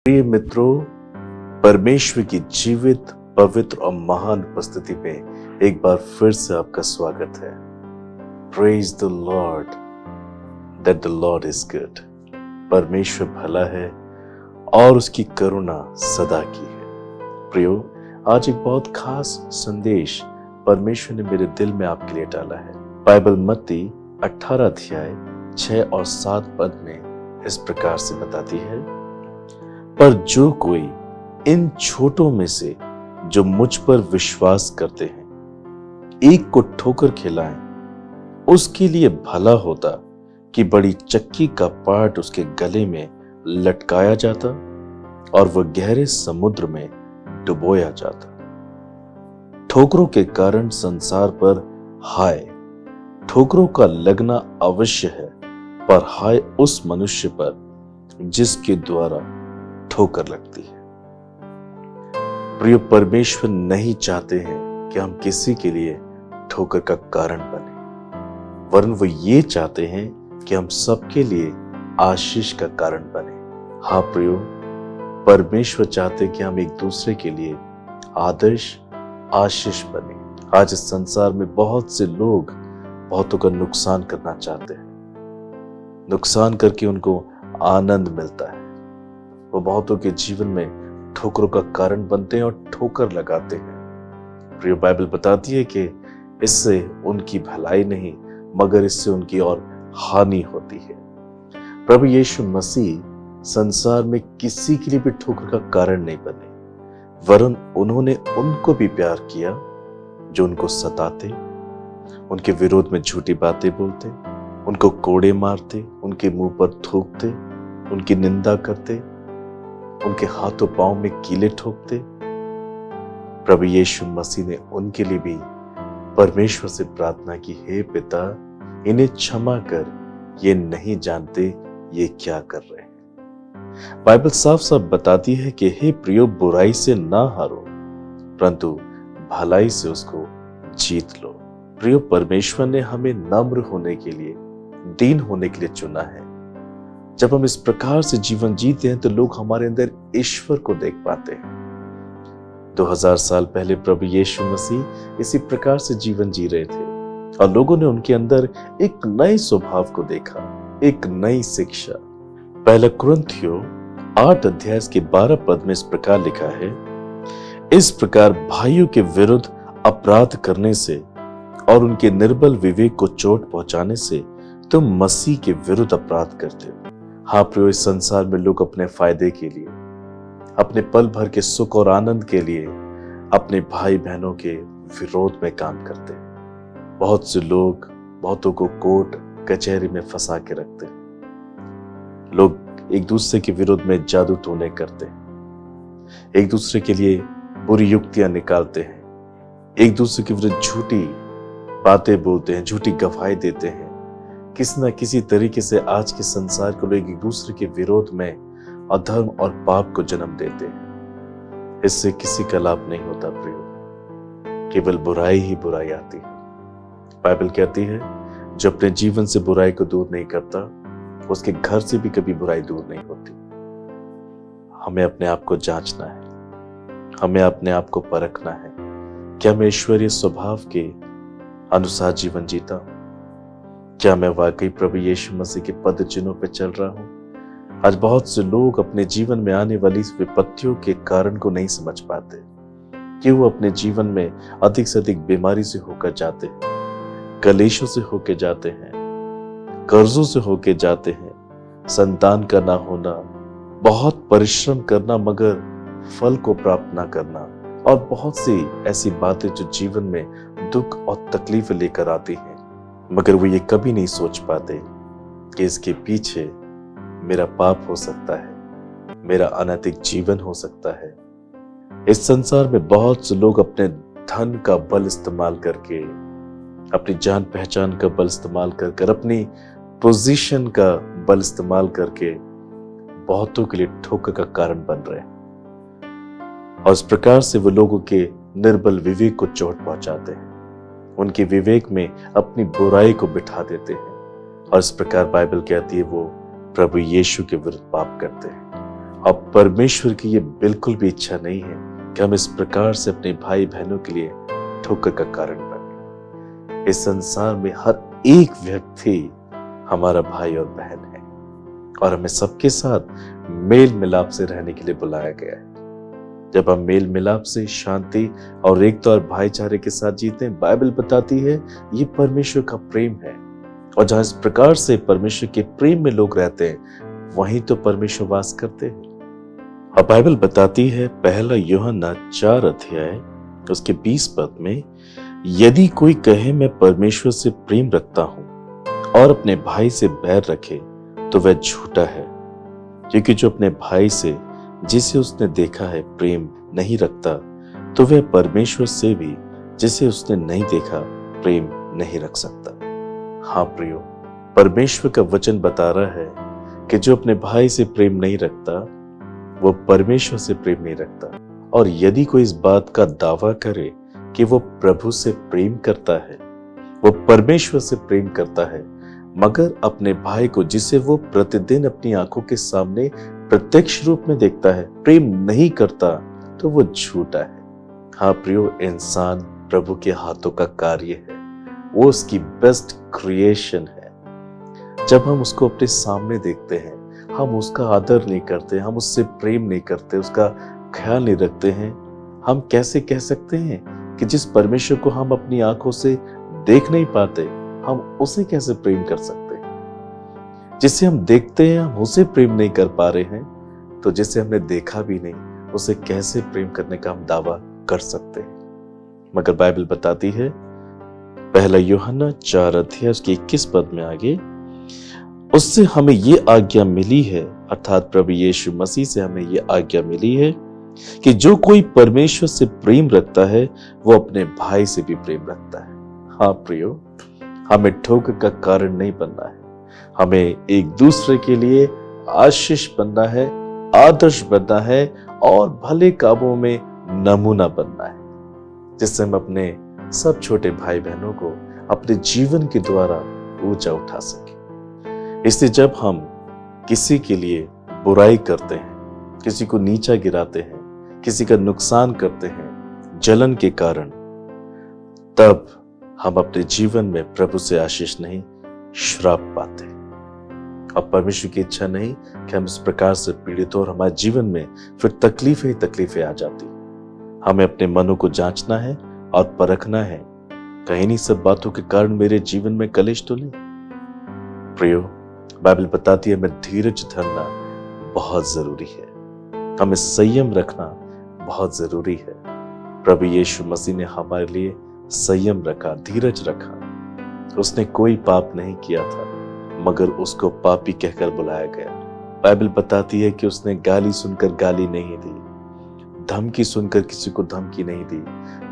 प्रिय मित्रों, परमेश्वर की जीवित, पवित्र और महान उपस्थिति में एक बार फिर से आपका स्वागत है। Praise the Lord that the Lord is good. परमेश्वर भला है और उसकी करुणा सदा की है। प्रियो, आज एक बहुत खास संदेश परमेश्वर ने मेरे दिल में आपके लिए डाला है। बाइबल मत्ती 18 अध्याय 6 और 7 पद में इस प्रकार से बताती है, पर जो कोई इन छोटों में से जो मुझ पर विश्वास करते हैं एक को ठोकर खिलाएं, उसके लिए भला होता कि बड़ी चक्की का पाट उसके गले में लटकाया जाता और वह गहरे समुद्र में डुबोया जाता। ठोकरों के कारण संसार पर हाय, ठोकरों का लगना अवश्य है, पर हाय उस मनुष्य पर जिसके द्वारा ठोकर लगती है। प्रिय, परमेश्वर नहीं चाहते हैं कि हम किसी के लिए ठोकर का कारण बने, वरन वो ये चाहते हैं कि हम सबके लिए आशीष का कारण बने। हाँ प्रियो, परमेश्वर चाहते हैं कि हम एक दूसरे के लिए आदर्श आशीष बने। आज इस संसार में बहुत से लोग बहुतों का नुकसान करना चाहते हैं। नुकसान करके उनको आनंद मिलता है। वो बहुतों के जीवन में ठोकरों का कारण बनते हैं और ठोकर लगाते हैं। प्रिय, बाइबल बताती है कि इससे उनकी भलाई नहीं मगर इससे उनकी और हानि होती है। प्रभु यीशु मसीह संसार में किसी के लिए भी ठोकर का कारण नहीं बने, वरन उन्होंने उनको भी प्यार किया जो उनको सताते, उनके विरोध में झूठी बातें बोलते, उनको कोड़े मारते, उनके मुंह पर थूकते, उनकी निंदा करते, उनके हाथों पांव में कीले ठोकते। प्रभु यीशु मसीह ने उनके लिए भी परमेश्वर से प्रार्थना की, हे पिता, इन्हें क्षमा कर, ये नहीं जानते ये क्या कर रहे हैं। बाइबल साफ साफ बताती है कि हे प्रियो, बुराई से ना हारो, परंतु भलाई से उसको जीत लो। प्रियो, परमेश्वर ने हमें नम्र होने के लिए, दीन होने के लिए चुना है। जब हम इस प्रकार से जीवन जीते हैं तो लोग हमारे अंदर ईश्वर को देख पाते हैं। 2000 साल पहले प्रभु यीशु मसीह इसी प्रकार से जीवन जी रहे थे और लोगों ने उनके अंदर एक नए स्वभाव को देखा, एक नई शिक्षा। पहला कुरिन्थियों 8 अध्याय के 12 पद में इस प्रकार लिखा है, इस प्रकार भाइयों के विरुद्ध अपराध करने से और उनके निर्बल विवेक को चोट पहुंचाने से तुम मसीह के विरुद्ध अपराध करते हो। हाँ प्रियो, इस संसार में लोग अपने फायदे के लिए, अपने पल भर के सुख और आनंद के लिए अपने भाई बहनों के विरोध में काम करते हैं। बहुत से लोग बहुतों को कोर्ट कचहरी में फंसा के रखते हैं। लोग एक दूसरे के विरोध में जादू टोने करते हैं, एक दूसरे के लिए बुरी युक्तियां निकालते हैं, एक दूसरे के विरुद्ध झूठी बातें बोलते हैं, झूठी गवाही देते हैं। किसी न किसी तरीके से आज के संसार को लोग एक दूसरे के विरोध में अधर्म और पाप को जन्म देते हैं। इससे किसी का लाभ नहीं होता प्रियो, केवल बुराई ही बुराई आती है। बाइबल कहती है, जो अपने जीवन से बुराई को दूर नहीं करता, उसके घर से भी कभी बुराई दूर नहीं होती। हमें अपने आप को जांचना है, हमें अपने आप को परखना है, क्या मैं ईश्वरीय स्वभाव के अनुसार जीवन जीता हूं? क्या मैं वाकई प्रभु यीशु मसीह के पद चिन्हों पर चल रहा हूं? आज बहुत से लोग अपने जीवन में आने वाली विपत्तियों के कारण को नहीं समझ पाते कि वो अपने जीवन में अधिक से अधिक बीमारी से होकर जाते हैं, कलेशों से होकर जाते हैं, कर्जों से होकर जाते हैं, संतान का ना होना, बहुत परिश्रम करना मगर फल को प्राप्त ना करना, और बहुत सी ऐसी बातें जो जीवन में दुख और तकलीफ लेकर आती हैं, मगर वो ये कभी नहीं सोच पाते कि इसके पीछे मेरा पाप हो सकता है, मेरा अनैतिक जीवन हो सकता है। इस संसार में बहुत से लोग अपने धन का बल इस्तेमाल करके, अपनी जान पहचान का बल इस्तेमाल कर अपनी पोजीशन का बल इस्तेमाल करके बहुतों के लिए ठोकर का कारण बन रहे हैं और इस प्रकार से वो लोगों के निर्बल विवेक को चोट पहुंचाते हैं, उनके विवेक में अपनी बुराई को बिठा देते हैं और इस प्रकार बाइबल कहती है वो प्रभु यीशु के विरुद्ध पाप करते हैं अब परमेश्वर की ये बिल्कुल भी इच्छा नहीं है कि हम इस प्रकार से अपने भाई बहनों के लिए ठोकर का कारण बने। इस संसार में हर एक व्यक्ति हमारा भाई और बहन है और हमें सबके साथ मेल मिलाप से रहने के लिए बुलाया गया है। जब हम मेल मिलाप से, शांति और एकता और भाईचारे के साथ जीते हैं, बाइबल बताती है ये परमेश्वर का प्रेम है। और जहां इस प्रकार से परमेश्वर के प्रेम में लोग रहते हैं, वहीं तो परमेश्वर वास करते हैं। और बाइबल बताती है पहला यूहन्ना 4 अध्याय उसके 20 पद में, यदि कोई कहे मैं परमेश्वर से प्रेम रखता हूं और अपने भाई से बैर रखे तो वह झूठा है, क्योंकि जो अपने भाई से जिसे उसने देखा है प्रेम नहीं रखता, तो वह परमेश्वर से भी जिसे उसने नहीं देखा प्रेम नहीं रख सकता। हाँ प्रियो, परमेश्वर का वचन बता रहा है कि जो अपने भाई से प्रेम नहीं रखता वो परमेश्वर से प्रेम नहीं रखता। और यदि कोई इस बात का दावा करे कि वो प्रभु से प्रेम करता है, वो परमेश्वर से प्रेम करता है, मगर अपने भाई को जिसे वो प्रतिदिन अपनी आंखों के सामने प्रत्यक्ष रूप में देखता है प्रेम नहीं करता, तो वो झूठा है। हाँ प्रियो, इंसान प्रभु के हाथों का कार्य है, वो उसकी बेस्ट क्रिएशन है। जब हम उसको अपने सामने देखते हैं, हम उसका आदर नहीं करते, हम उससे प्रेम नहीं करते, उसका ख्याल नहीं रखते हैं, हम कैसे कह सकते हैं कि जिस परमेश्वर को हम अपनी आंखों से देख नहीं पाते, हम उसे कैसे प्रेम कर सकते हैं? जिसे हम देखते हैं हम उसे प्रेम नहीं कर पा रहे हैं, तो जिसे हमने देखा भी नहीं उसे कैसे प्रेम करने का हम दावा कर सकते हैं? मगर बाइबल बताती है पहला यूहन्ना 4 अध्याय उसके 21 पद में आगे, उससे हमें ये आज्ञा मिली है, अर्थात प्रभु यीशु मसीह से हमें ये आज्ञा मिली है कि जो कोई परमेश्वर से प्रेम रखता है वो अपने भाई से भी प्रेम रखता है। हाँ प्रियो, हमें ठोकर का कारण नहीं बनना है, हमें एक दूसरे के लिए आशीष बनना है, आदर्श बनना है और भले कामों में नमूना बनना है, जिससे हम अपने सब छोटे भाई बहनों को अपने जीवन के द्वारा ऊंचा उठा सके। इसलिए जब हम किसी के लिए बुराई करते हैं, किसी को नीचा गिराते हैं, किसी का नुकसान करते हैं जलन के कारण, तब हम अपने जीवन में प्रभु से आशीष नहीं श्राप पाते। अब परमेश्वर की इच्छा नहीं कि हम इस प्रकार से पीड़ित हो और हमारे जीवन में फिर तकलीफें ही तकलीफें आ जाती। हमें अपने मनों को जांचना है और परखना है, कहीं नहीं सब बातों के कारण मेरे जीवन में कलेश तो नहीं। प्रियो, बाइबल बताती है हमें धीरज धरना बहुत जरूरी है, हमें संयम रखना बहुत जरूरी है। प्रभु यीशु मसीह ने हमारे लिए संयम रखा, धीरज रखा। उसने कोई पाप नहीं किया था, मगर उसको पापी कहकर बुलाया गया। बाइबल बताती है कि उसने गाली सुनकर गाली नहीं दी, धमकी सुनकर किसी को धमकी नहीं दी,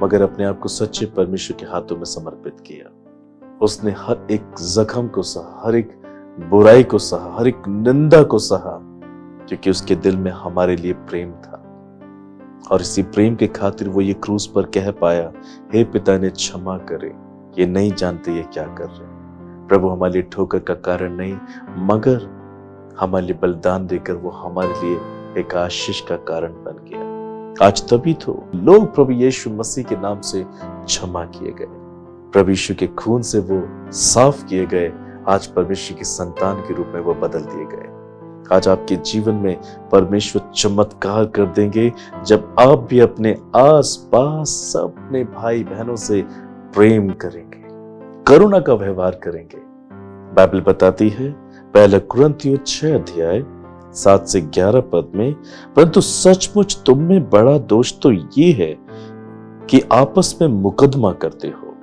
मगर अपने आप को सच्चे परमेश्वर के हाथों में समर्पित किया। उसने हर एक जख्म को सहा, हर एक बुराई को सहा, हर एक निंदा को सहा, क्योंकि उसके दिल में हमारे लिए प्रेम था। और इसी प्रेम के खातिर वो ये क्रूस पर कह पाया, हे पिता ने क्षमा करे, ये नहीं जानते ये क्या कर रहे। प्रभु हमारे लिए ठोकर का कारण नहीं, मगर हमारे लिए बलिदान देकर वो हमारे लिए एक आशीष का कारण बन गया। आज तभी तो लोग प्रभु यीशु मसीह के नाम से क्षमा किए गए, प्रभु यीशु के खून से वो साफ किए गए, आज परमेश्वर की संतान के रूप में वो बदल दिए गए। आज आपके जीवन में परमेश्वर चमत्कार कर देंगे जब आप भी अपने आस पास सब अपने भाई बहनों से प्रेम करेंगे, करुणा का व्यवहार करेंगे। बाइबल बताती है पहला कुरिन्थियों 6 अध्याय 7 से 11 पद में, परंतु सचमुच तुम में बड़ा दोष तो ये है कि आपस में मुकदमा करते हो,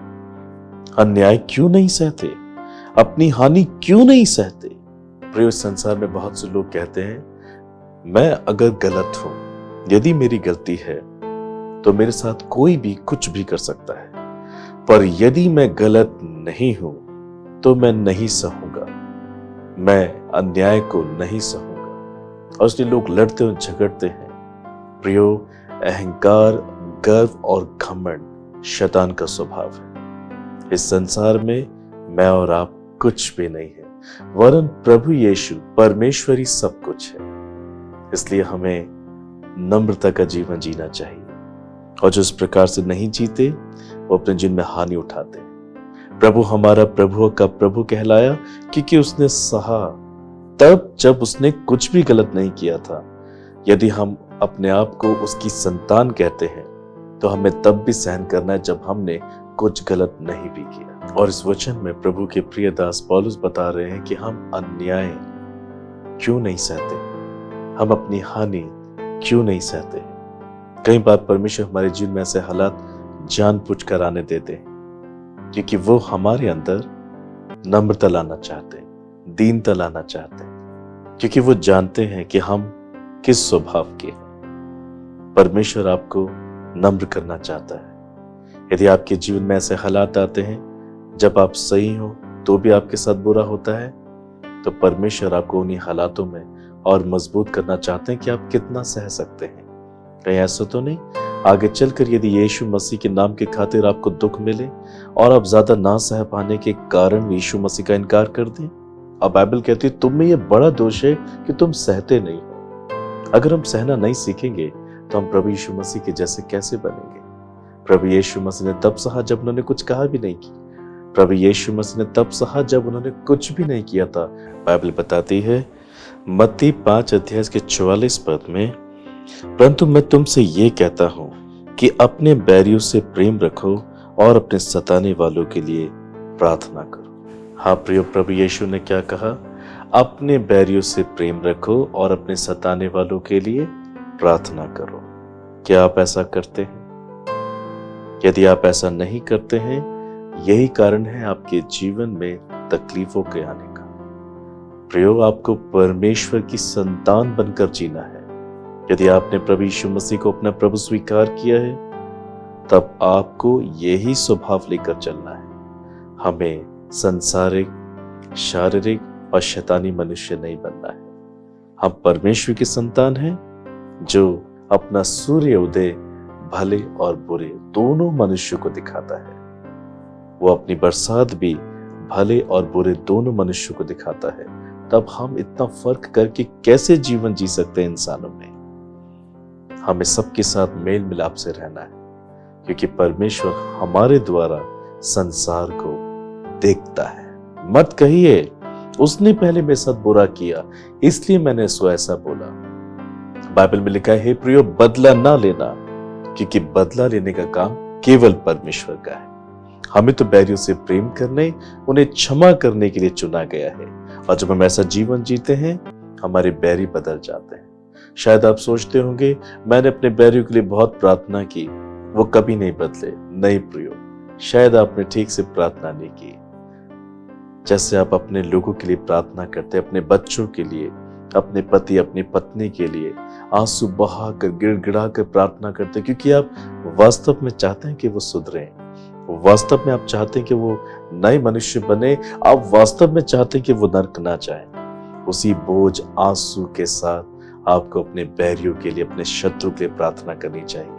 अन्याय क्यों नहीं सहते, अपनी हानि क्यों नहीं सहते। प्रिय, संसार में बहुत से लोग कहते हैं मैं अगर गलत हूं, यदि मेरी गलती है तो मेरे साथ कोई भी कुछ भी कर सकता है, पर यदि मैं गलत नहीं हूं तो मैं नहीं सहूंगा, मैं अन्याय को नहीं सहूंगा। और इसलिए लोग लड़ते और झगड़ते हैं। प्रियो, अहंकार, गर्व और घमंड शैतान का स्वभाव है। इस संसार में मैं और आप कुछ भी नहीं है, वरन प्रभु यीशु परमेश्वरी सब कुछ है। इसलिए हमें नम्रता का जीवन जीना चाहिए, और जो इस प्रकार से नहीं जीते वो अपने जीवन में हानि उठाते हैं। प्रभु हमारा प्रभु का प्रभु कहलाया क्योंकि उसने सहा तब जब उसने कुछ भी गलत नहीं किया था। यदि हम अपने आप को उसकी संतान कहते हैं तो हमें तब भी सहन करना है जब हमने कुछ गलत नहीं भी किया। और इस वचन में प्रभु के प्रिय दास पौलुस बता रहे हैं कि हम अन्याय क्यों नहीं सहते, हम अपनी हानि क्यों नहीं सहते। कई बार परमेश्वर हमारे जीवन में ऐसे हालात जानबूझकर आने देते हैं क्योंकि वो हमारे अंदर नम्रता लाना चाहते हैं, दीनता लाना चाहते हैं, क्योंकि वो जानते हैं कि हम किस स्वभाव के हैं। परमेश्वर आपको नम्र करना चाहता है। यदि आपके जीवन में ऐसे हालात आते हैं जब आप सही हो तो भी आपके साथ बुरा होता है, तो परमेश्वर आपको उन्हीं हालातों में और मजबूत करना चाहते हैं कि आप कितना सह सकते हैं। कहीं ऐसा तो नहीं आगे चलकर यदि यीशु मसीह के नाम के खातिर आपको दुख मिले और आप ज्यादा ना सह पाने के कारण यीशु मसीह का इनकार कर दें। अब बाइबल कहती है तुम में ये बड़ा दोष है कि तुम सहते नहीं हो। अगर हम सहना नहीं सीखेंगे तो हम प्रभु यीशु मसीह के जैसे कैसे बनेंगे। प्रभु यीशु मसीह ने तब सहा जब उन्होंने कुछ कहा भी नहीं किया। प्रभु यीशु मसीह ने तब सहा जब उन्होंने कुछ भी नहीं किया था। बाइबल बताती है मत्ती 5 अध्याय के 44 पद में, परंतु मैं तुमसे ये कहता हूं कि अपने बैरियों से प्रेम रखो और अपने सताने वालों के लिए प्रार्थना करो। हाँ प्रिय, प्रभु यीशु ने क्या कहा? अपने बैरियों से प्रेम रखो और अपने सताने वालों के लिए प्रार्थना करो। क्या आप ऐसा करते हैं? यदि आप ऐसा नहीं करते हैं, यही कारण है आपके जीवन में तकलीफों के आने का। प्रियो, आपको परमेश्वर की संतान बनकर जीना है। यदि आपने प्रभु यीशु मसीह को अपना प्रभु स्वीकार किया है, तब आपको यही स्वभाव लेकर चलना है। हमें संसारिक, शारीरिक और शैतानी मनुष्य नहीं बनना है। हम परमेश्वर की संतान हैं जो अपना सूर्य उदय भले और बुरे दोनों मनुष्यों को दिखाता है। वो अपनी बरसात भी भले और बुरे दोनों मनुष्यों को दिखाता है। तब हम इतना फर्क करके कैसे जीवन जी सकते हैं इंसानों में? हमें सबके साथ मेल मिलाप से रहना है, क्योंकि परमेश्वर हमारे द्वारा संसार को देखता है। मत कहिए उसने पहले मेरे साथ बुरा किया इसलिए मैंने उसको ऐसा बोला। बाइबल में लिखा है, हे प्रियो, बदला ना लेना, क्योंकि बदला लेने का काम केवल परमेश्वर का है। हमें तो बैरियों से प्रेम करने, उन्हें क्षमा करने के लिए चुना गया है। और जब हम ऐसा जीवन जीते हैं, हमारे बैरी बदल जाते हैं। शायद आप सोचते होंगे मैंने अपने बैरियों के लिए बहुत प्रार्थना की, वो कभी नहीं बदले। नहीं प्रियो, शायद आपने ठीक से प्रार्थना नहीं की। जैसे आप अपने लोगों के लिए प्रार्थना करते हैं, अपने बच्चों के लिए, अपने पति अपनी पत्नी के लिए आंसू बहाकर गिड़गिड़ा कर प्रार्थना करते हैं, क्योंकि आप वास्तव में चाहते हैं कि वो सुधरें। वास्तव में आप चाहते हैं कि वो नए मनुष्य बने। आप वास्तव में चाहते हैं कि वो नरक ना जाए। उसी बोझ आंसू के साथ आपको अपने बैरियों के लिए, अपने शत्रु के लिए प्रार्थना करनी चाहिए,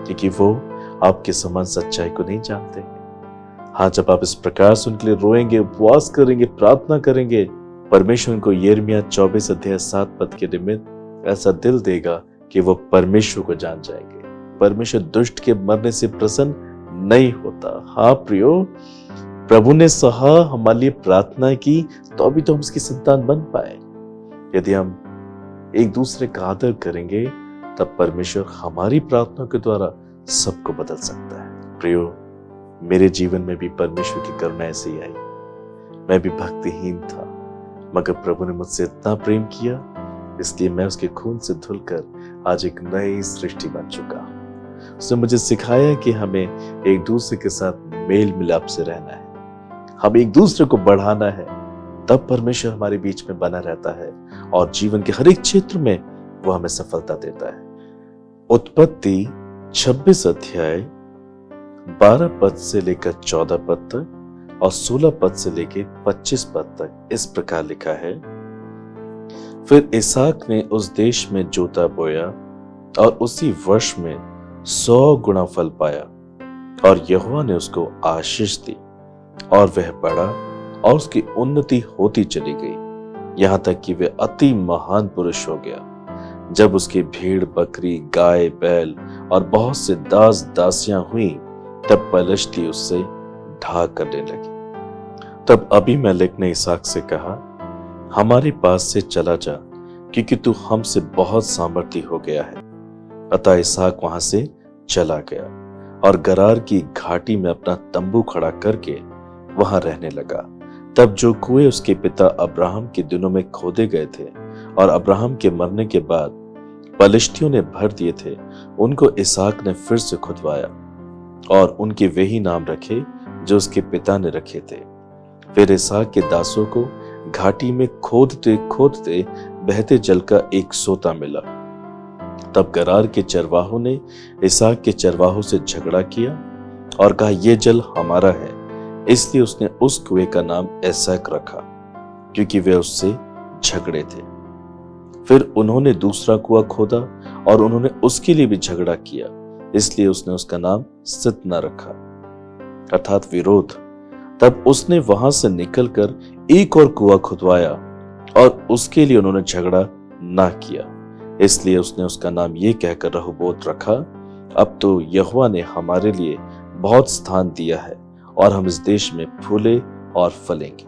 क्योंकि वो आपके समान सच्चाई को नहीं जानते। हाँ, जब आप इस प्रकार से उनके लिए रोएंगे, उपवास करेंगे, प्रार्थना करेंगे, परमेश्वर उनको यिर्मयाह 24 अध्याय 7 पद के निमित्त ऐसा दिल देगा कि वो परमेश्वर को जान जाएंगे। परमेश्वर दुष्ट के मरने से प्रसन्न नहीं होता। हाँ प्रियो, प्रभु ने सहा, हमारे लिए प्रार्थना की, तो अभी तो हम उसकी संतान बन पाए। यदि हम एक दूसरे का आदर करेंगे, तब परमेश्वर हमारी प्रार्थना के द्वारा सबको बदल सकता है। प्रियो, मेरे जीवन में भी परमेश्वर की करुणा ऐसे ही आई। मैं भी भक्तिहीन था, मगर प्रभु ने मुझसे इतना प्रेम किया, इसलिए मैं उसके खून से धुलकर आज एक नई सृष्टि बन चुका। उसने मुझे सिखाया कि हमें एक दूसरे के साथ मेल मिलाप से रहना है, हम एक दूसरे को बढ़ाना है, तब परमेश्वर हमारे बीच में बना रहता है और जीवन के हर एक क्षेत्र में वो हमें सफलता देता है। उत्पत्ति 26 अध्याय 12 पद से लेकर 14 पद तक और 16 पद से लेकर 25 पद तक इस प्रकार लिखा है, फिर इसहाक ने उस देश में जोता बोया और उसी वर्ष में 100 गुना फल पाया, और यहोवा ने उसको आशीष दी और वह बढ़ा और उसकी उन्नति होती चली गई, यहाँ तक कि वह अति महान पुरुष हो गया। जब उसकी भीड़, बकरी, गाय, बैल और बहुत से दास दासियां हुई, तब पलिश्ती उससे ढा करने लगे। तब अबीमेलेक ने इसहाक से कहा, हमारे पास से चला जा, क्योंकि तू हमसे बहुत सामर्थी हो गया है। अतः इसहाक वहां से चला गया और गरार की घाटी में अपना तंबू खड़ा करके वहां रहने लगा। तब जो कुएं उसके पिता अब्राहम के दिनों में खोदे गए थे और अब्राहम के मरने के बाद पलिश्तियों ने भर दिए थे, उनको इसहाक ने फिर से खुदवाया और उनके वही नाम रखे जो उसके पिता ने रखे थे। फिर इसहाक के दासों को घाटी में खोदते खोदते बहते जल का एक सोता मिला। तब गरार के चरवाहों ने इसहाक के चरवाहों से झगड़ा किया और कहा, यह जल हमारा है। इसलिए उसने उस कुएं का नाम एसेक रखा, क्योंकि वे उससे झगड़े थे। फिर उन्होंने दूसरा कुआं खोदा और उन्होंने उसके लिए भी झगड़ा किया, इसलिए उसने उसका नाम सितना रखा, अर्थात विरोध। तब उसने वहां से निकलकर एक और कुआं खुदवाया और उसके लिए उन्होंने झगड़ा ना किया, इसलिए उसने उसका नाम ये कहकर रहोबोत रखा, अब तो यहोवा ने हमारे लिए बहुत स्थान दिया है और हम इस देश में फूले और फलेंगे।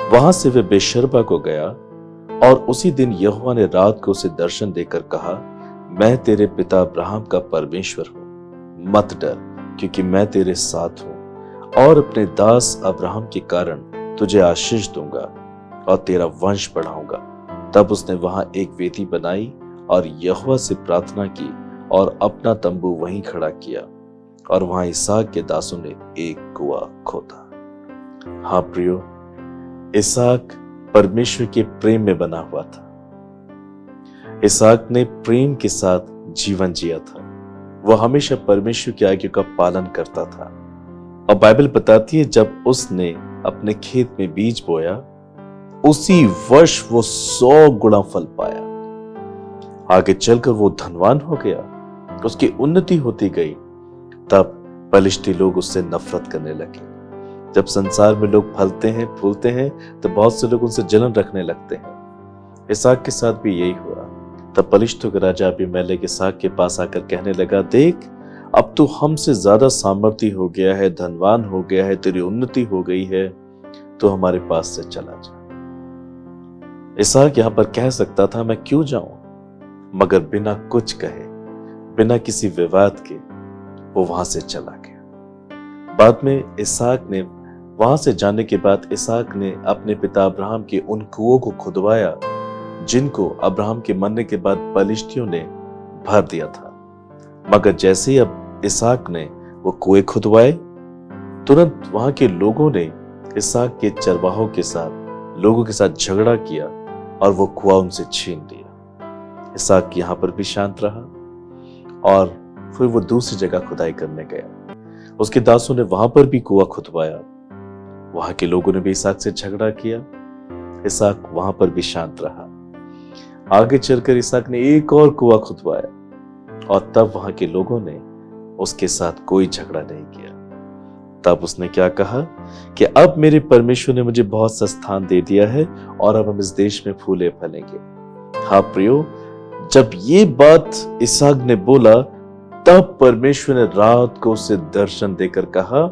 वहां से वे बेशर्बा को गया और उसी दिन यहोवा ने रात को उसे दर्शन देकर कहा, मैं तेरे पिता अब्राहम का परमेश्वर हूं, मत डर, क्योंकि मैं तेरे साथ हूं और अपने दास अब्राहम के कारण तुझे आशीष दूंगा और तेरा वंश बढ़ाऊंगा। तब उसने वहां एक वेदी बनाई और यहोवा से प्रार्थना की और अपना तंबू वहीं खड़ा किया और वहां इसहाक के दासों ने एक कुआं खोदा। हाँ प्रियो, इसहाक परमेश्वर के प्रेम में बना हुआ था। इसहाक ने प्रेम के साथ जीवन जिया था। वह हमेशा परमेश्वर की आज्ञा का पालन करता था। और बाइबल बताती है, जब उसने अपने खेत में बीज बोया, उसी वर्ष वो 100 गुना फल पाया। आगे चलकर वो धनवान हो गया, उसकी उन्नति होती गई। तब पलिश्ती लोग उससे नफरत करने लगे। जब संसार में लोग फलते हैं, फूलते हैं, तो बहुत से लोग उनसे जलन रखने लगते हैं। इसहाक के साथ भी यही हुआ। तब पलिश्तियों के राजा अबीमेलेक इसहाक के पास आकर कहने लगा, देख, अब तू हमसे ज्यादा सामर्थी हो गया है, धनवान हो गया है, तेरी उन्नति हो गई है, तो हमारे पास से चला जा। इसहाक यहां पर कह सकता था, मैं क्यों जाऊं, मगर बिना कुछ कहे, बिना किसी विवाद के वो वहां से चला गया। बाद में इसहाक ने वहां से जाने के बाद इसहाक ने अपने पिता अब्राहम के उन कुओं को खुदवाया जिनको अब्राहम के मरने के बाद पलिश्तियों ने भर दिया था। मगर जैसे ही अब इसहाक ने वो कुएं खुदवाए, तुरंत वहां के लोगों ने इसहाक के चरवाहों के साथ, लोगों के साथ झगड़ा किया और वो कुआं उनसे छीन लिया। इसहाक यहां पर भी शांत रहा और फिर वो दूसरी जगह खुदाई करने गया। उसके दासों ने वहां पर भी कुआं खुदवाया। वहां के लोगों ने भी इसहाक से झगड़ा किया। इसहाक वहां पर भी शांत रहा। आगे चलकर इसहाक ने एक और कुआं खुदवाया और तब वहां के लोगों ने उसके साथ कोई झगड़ा नहीं किया। तब उसने क्या कहा कि अब मेरे परमेश्वर ने मुझे बहुत सा स्थान दे दिया है और अब हम इस देश में फूले फलेंगे। हाँ प्रियो, जब ये बात इसहाक ने बोला, तब परमेश्वर ने रात को उसे दर्शन देकर कहा,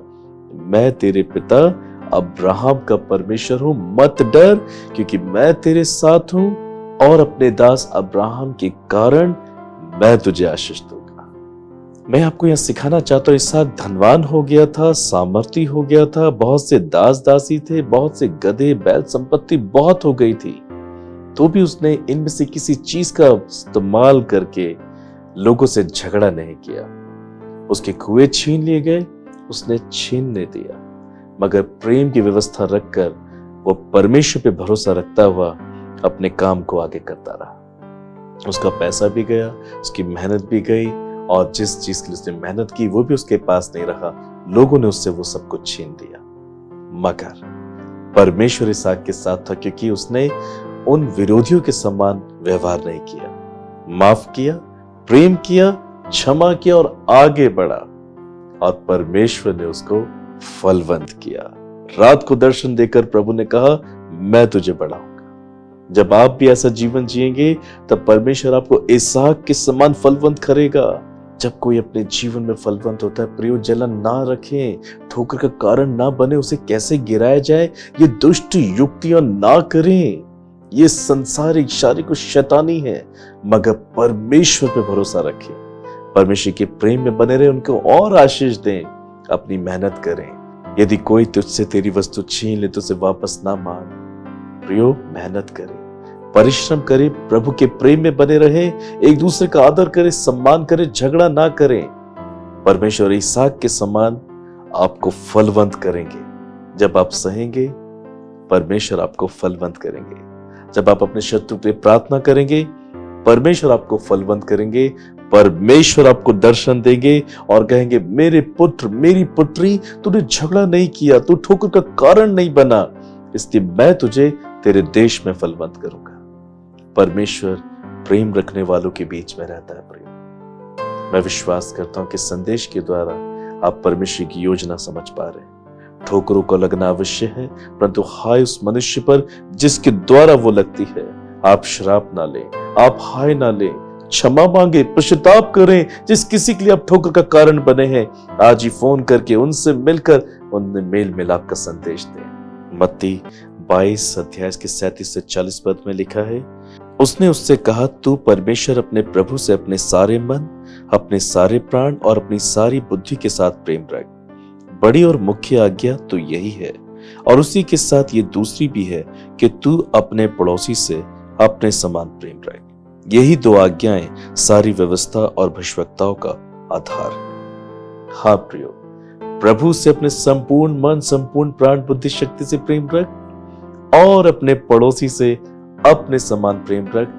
मैं तेरे पिता अब्राहम का परमेश्वर हूं, मत डर, क्योंकि मैं तेरे साथ हूं और अपने दास अब्राहम के कारण मैं तुझे आशीष दूंगा। मैं आपको यहां सिखाना चाहता हूं, इसहाक धनवान हो गया था, सामर्थी हो गया था, बहुत से दास दासी थे, बहुत से गधे बैल, संपत्ति बहुत हो गई थी, तो भी उसने इनमें से किसी चीज का इस्तेमाल करके लोगों से झगड़ा नहीं किया। उसके कुएं छीन लिए गए, उसने छीनने दिया, मगर प्रेम की व्यवस्था रखकर वो परमेश्वर पे भरोसा रखता हुआ अपने काम को आगे करता रहा। उसका पैसा भी गया, उसकी मेहनत भी गई और जिस चीज के लिए उसने मेहनत की वो भी उसके पास नहीं रहा। लोगों ने उससे वो सब कुछ छीन लिया, मगर परमेश्वर इसहाक के साथ था, क्योंकि उसने उन विरोधियों के समान व्यवहार नहीं किया, माफ किया, प्रेम किया, क्षमा किया और आगे बढ़ा और परमेश्वर ने उसको फलवंत किया। रात को दर्शन देकर प्रभु ने कहा, मैं तुझे बढ़ाऊंगा। जब आप भी ऐसा जीवन जिएंगे तब परमेश्वर आपको इसहाक के समान फलवंत करेगा। जब कोई अपने जीवन में फलवंत होता है, प्रियो, जलन ना रखें, ठोकर का कारण ना बने, उसे कैसे गिराया जाए ये दुष्ट युक्तियां ना करें। ये संसारिक शारीरिक शैतानी है, मगर परमेश्वर पे भरोसा रखें, परमेश्वर के प्रेम में बने रहे, उनको और आशीष दें, अपनी मेहनत करें। यदि कोई तुझसे तेरी वस्तु छीन ले तो उसे वापस ना मांग। प्रियो, मेहनत करें, परिश्रम करें, प्रभु के प्रेम में बने रहे, एक दूसरे का आदर करें, सम्मान करें, झगड़ा ना करें। परमेश्वर इसहाक के समान आपको फलवंत करेंगे। जब आप सहेंगे, परमेश्वर आपको फलवंत करेंगे। जब आप अपने शत्रु के लिए प्रार्थना करेंगे, परमेश्वर आपको फलवंत करेंगे। परमेश्वर आपको दर्शन देंगे और कहेंगे, मेरे पुत्र, मेरी पुत्री, तूने झगड़ा नहीं किया, तू ठोकर का कारण नहीं बना, इसलिए मैं तुझे तेरे देश में फलवंत करूंगा। परमेश्वर प्रेम रखने वालों के बीच में रहता है। प्रेम, मैं विश्वास करता हूं कि संदेश के द्वारा आप परमेश्वर की योजना समझ पा रहे हैं। ठोकरों को लगना अवश्य है, परंतु हाय उस मनुष्य पर जिसके द्वारा वो लगती है। आप श्राप ना लें, आप हाय ना लें, क्षमा मांगे, पश्चाताप करें। जिस किसी के लिए आप ठोकर का कारण बने हैं, आज ही फोन करके उनसे मिलकर उनमें मेल मिलाप का संदेश दें। मत्ती 22 अध्याय के 37 से 40 पद में लिखा है, उसने उससे कहा, तू परमेश्वर अपने प्रभु से अपने सारे मन, अपने सारे प्राण और अपनी सारी बुद्धि के साथ प्रेम रख। बड़ी और मुख्य आज्ञा तो यही है, और उसी के साथ ये दूसरी भी है कि तू अपने पड़ोसी से अपने समान प्रेम रख। यही 2 आज्ञाएं सारी व्यवस्था और भविष्यवक्ताओं का आधार है। हाँ प्रियो, प्रभु से अपने संपूर्ण मन, संपूर्ण प्राण, बुद्धि, शक्ति से प्रेम रख और अपने पड़ोसी से अपने समान प्रेम रख।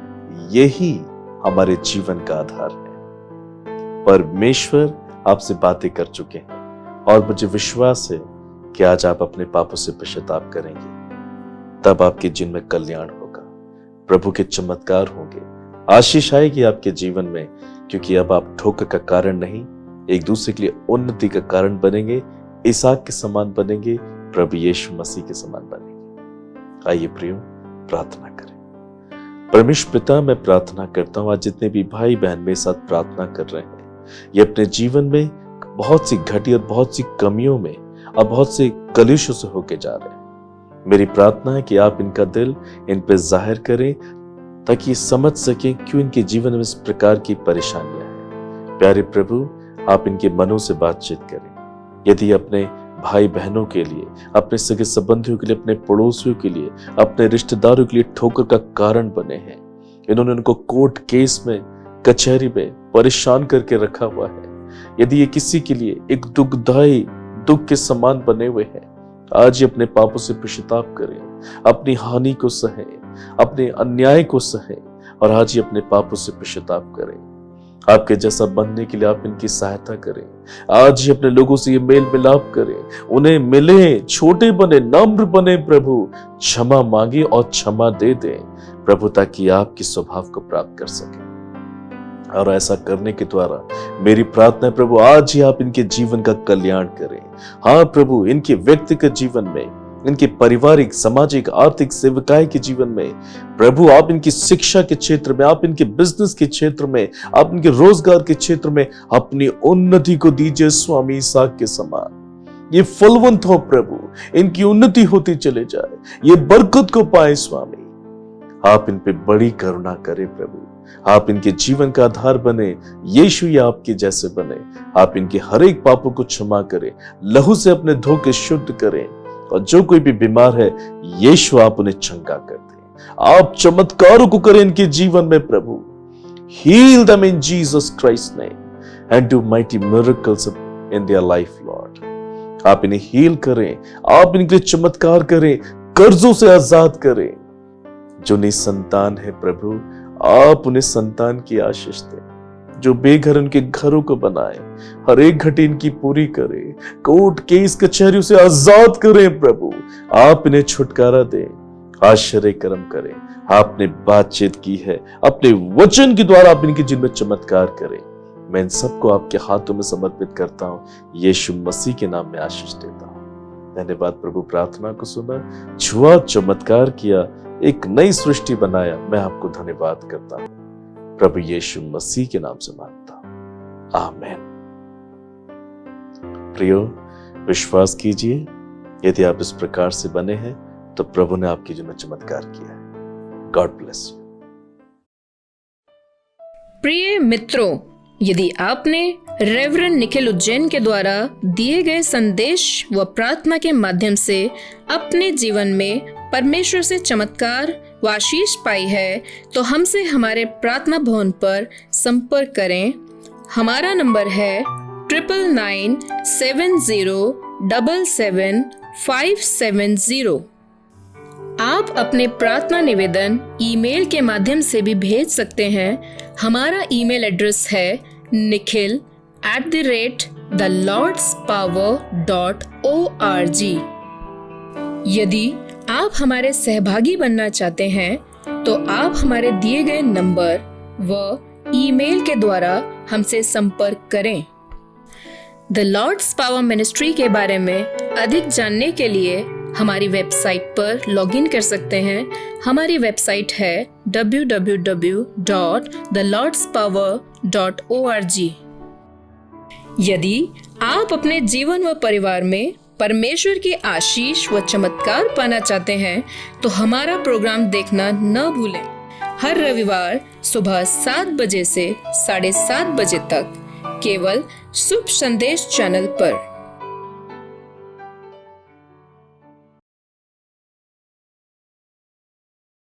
यही हमारे जीवन का आधार है। परमेश्वर आपसे बातें कर चुके हैं और मुझे विश्वास है कि आज आप अपने पापों से पश्चाताप करेंगे, तब आपके जीवन में कल्याण होगा, प्रभु के चमत्कार होंगे, आशीष आएगी आपके जीवन में, क्योंकि अब आप ठोकर का कारण नहीं, एक दूसरे के लिए उन्नति का कारण बनेंगे, इसहाक के समान बनेंगे, प्रभु यीशु मसीह के समान बनेंगे। आइए प्रियो, प्रार्थना करें। परमेश्वर पिता, मैं प्रार्थना करता हूं आज जितने भी भाई बहन मेरे साथ प्रार्थना कर रहे हैं, ये अपने जीवन में बहुत सी घटी और बहुत सी कमियों में और बहुत से कलेशों से होके जा रहे हैं। मेरी प्रार्थना है कि आप इनका दिल इन पर जाहिर करें, ताकि समझ सकें क्यों इनके जीवन में इस प्रकार की परेशानियां हैं। प्यारे प्रभु, आप इनके मनों से बातचीत करें। यदि अपने भाई बहनों के लिए, अपने सगे संबंधियों के लिए, अपने पड़ोसियों के लिए, अपने रिश्तेदारों के लिए ठोकर का कारण बने हैं, इन्होंने उनको कोर्ट केस में, कचहरी में परेशान करके रखा हुआ है, यदि ये किसी के लिए एक दुखदायी दुख के समान बने हुए हैं, आज ही अपने पापों से पश्चाताप करें, अपनी हानि को सहें, अपने अन्याय को सहें और आज ही अपने पापों से पश्चाताप करें। आपके जैसा बनने के लिए आप इनकी सहायता करें। आज ही अपने लोगों से ये मेल मिलाप करें, उन्हें मिले, छोटे बने, नम्र बने, प्रभु क्षमा मांगे और क्षमा दे दें प्रभु, ताकि आपकी स्वभाव को प्राप्त कर सके। और ऐसा करने के द्वारा मेरी प्रार्थना है प्रभु, आज ही आप इनके जीवन का कल्याण करें। हाँ प्रभु, इनके व्यक्तिगत जीवन में, इनके पारिवारिक, सामाजिक, आर्थिक, सेवकाई के जीवन में प्रभु, आप इनकी शिक्षा के क्षेत्र में, आप इनके बिजनेस के क्षेत्र में, आप इनके रोजगार के क्षेत्र में अपनी उन्नति को दीजिए स्वामी इसहाक के समान। ये फलवंत हो प्रभु, इनकी उन्नति होती चले जाए, ये बरकत को पाए स्वामी। आप इन पे बड़ी करुणा करें प्रभु, आप इनके जीवन का आधार बने, यीशु या आपके जैसे बने। आप इनके हर एक पापों को क्षमा करें, लहू से अपने धो के शुद्ध करें, और जो कोई भी बीमार है यीशु आप उन्हें चंगा कर दें। आप चमत्कारों को करें इनके जीवन में प्रभु। Heal them in Jesus Christ name and do mighty miracles in their life lord. आप इन्हें हील करें, आप इनके चमत्कार करें, कर्जों से आजाद करें। जो निसंतान है प्रभु, आप उन्हें संतान की आशीष दें। जो बेघर उनके घरों को बनाए, हर एक घटी इनकी पूरी करे, कोर्ट केस कचहरियों से आजाद करें प्रभु। आप इन्हें छुटकारा दें, आश्चर्य कर्म करें। आपने बातचीत की है, अपने वचन के द्वारा आप इनके जीवन में चमत्कार करें। मैं इन सबको आपके हाथों में समर्पित करता हूं, यीशु मसीह के नाम में आशीष देता हूं। धन्यवाद प्रभु, प्रार्थना को सुना, छुआ, चमत्कार किया, एक नई सृष्टि बनाया। मैं आपको धन्यवाद करता हूं, प्रभु यीशु मसीह के नाम से मांगता हूं, आमीन। प्रियो, विश्वास कीजिए, यदि आप इस प्रकार से बने हैं तो प्रभु ने आपके जीवन में चमत्कार किया है। God bless you. प्रिय मित्रों, यदि आपने रेवरेंड निखिल उज्जैन के द्वारा दिए गए संदेश व प्रार्थना के माध्यम से अपने जीवन में परमेश्वर से चमत्कार व आशीष पाई है, तो हमसे हमारे प्रार्थना भवन पर संपर्क करें। हमारा नंबर है 9997077570। आप अपने प्रार्थना निवेदन ईमेल के माध्यम से भी भेज सकते हैं। हमारा ईमेल एड्रेस है nikhil@thelordspower.org। यदि आप हमारे सहभागी बनना चाहते हैं तो आप हमारे दिए गए नंबर व ईमेल के द्वारा हमसे संपर्क करें। द लॉर्ड्स पावर मिनिस्ट्री के बारे में अधिक जानने के लिए हमारी वेबसाइट पर लॉगिन कर सकते हैं। हमारी वेबसाइट है www.thelordspower.org। यदि आप अपने जीवन व परिवार में परमेश्वर की आशीष व चमत्कार पाना चाहते हैं तो हमारा प्रोग्राम देखना न भूलें। हर रविवार सुबह 7 बजे से 7:30 बजे तक केवल शुभ संदेश चैनल पर।